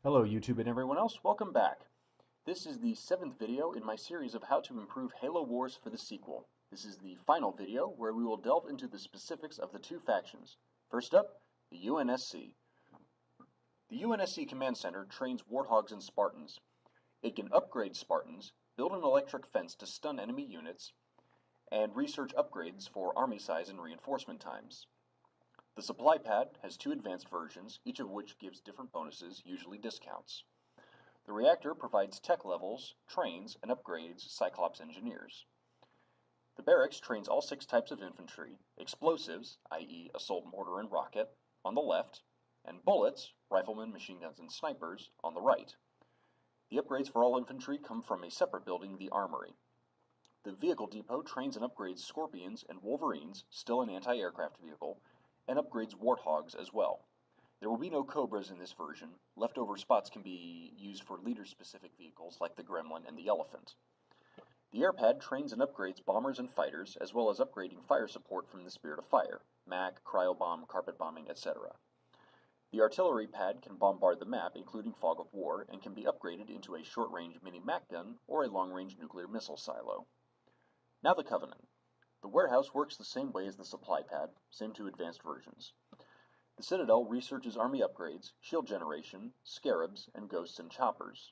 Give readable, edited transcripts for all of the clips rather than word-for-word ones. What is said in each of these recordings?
Hello YouTube and everyone else, welcome back. This is the 7th video in my series of how to improve Halo Wars for the sequel. This is the final video where we will delve into the specifics of the two factions. First up, the UNSC. The UNSC Command Center trains Warthogs and Spartans. It can upgrade Spartans, build an electric fence to stun enemy units, and research upgrades for army size and reinforcement times. The supply pad has two advanced versions, each of which gives different bonuses, usually discounts. The reactor provides tech levels, trains, and upgrades Cyclops engineers. The barracks trains all 6 types of infantry, explosives, i.e. assault mortar and rocket, on the left, and bullets, riflemen, machine guns, and snipers, on the right. The upgrades for all infantry come from a separate building, the armory. The vehicle depot trains and upgrades Scorpions and Wolverines, still an anti-aircraft vehicle, and upgrades Warthogs as well. There will be no Cobras in this version. Leftover spots can be used for leader-specific vehicles like the Gremlin and the Elephant. The airpad trains and upgrades bombers and fighters, as well as upgrading fire support from the Spirit of Fire, MAC, cryobomb, carpet bombing, etc. The artillery pad can bombard the map, including Fog of War, and can be upgraded into a short-range mini-MAC gun or a long-range nuclear missile silo. Now the Covenant. The warehouse works the same way as the supply pad, same two advanced versions. The Citadel researches army upgrades, shield generation, scarabs, and ghosts and choppers.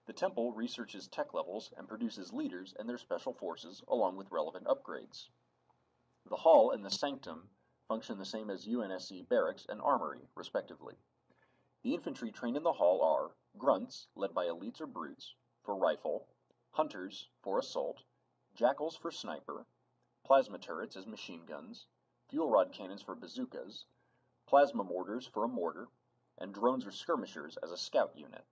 The Temple researches tech levels and produces leaders and their special forces along with relevant upgrades. The Hall and the Sanctum function the same as UNSC barracks and armory, respectively. The infantry trained in the Hall are Grunts, led by elites or brutes, for rifle, Hunters, for assault, Jackals for sniper, plasma turrets as machine guns, fuel rod cannons for bazookas, plasma mortars for a mortar, and drones or skirmishers as a scout unit.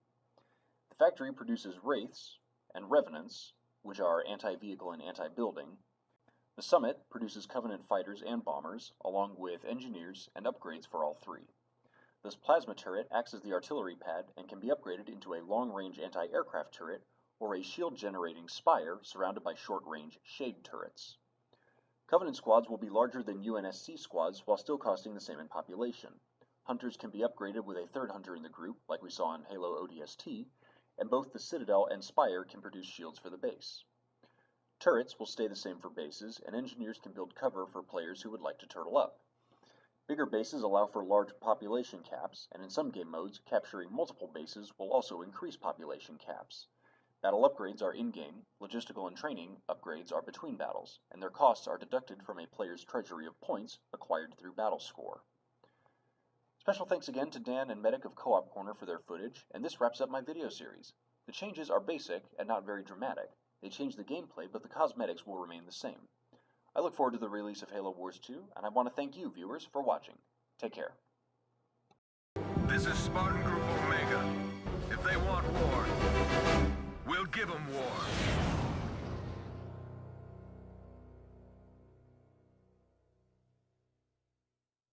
The factory produces wraiths and revenants, which are anti-vehicle and anti-building. The summit produces Covenant fighters and bombers, along with engineers and upgrades for all three. This plasma turret acts as the artillery pad and can be upgraded into a long-range anti-aircraft turret or a shield-generating spire surrounded by short-range shade turrets. Covenant squads will be larger than UNSC squads while still costing the same in population. Hunters can be upgraded with a third hunter in the group, like we saw in Halo ODST, and both the Citadel and Spire can produce shields for the base. Turrets will stay the same for bases, and engineers can build cover for players who would like to turtle up. Bigger bases allow for large population caps, and in some game modes, capturing multiple bases will also increase population caps. Battle upgrades are in-game, logistical and training upgrades are between battles, and their costs are deducted from a player's treasury of points acquired through battle score. Special thanks again to Dan and Medic of Co-op Corner for their footage, and this wraps up my video series. The changes are basic and not very dramatic. They change the gameplay, but the cosmetics will remain the same. I look forward to the release of Halo Wars 2, and I want to thank you, viewers, for watching. Take care. This is Spartan Group Omega. If they want war, we'll give them war.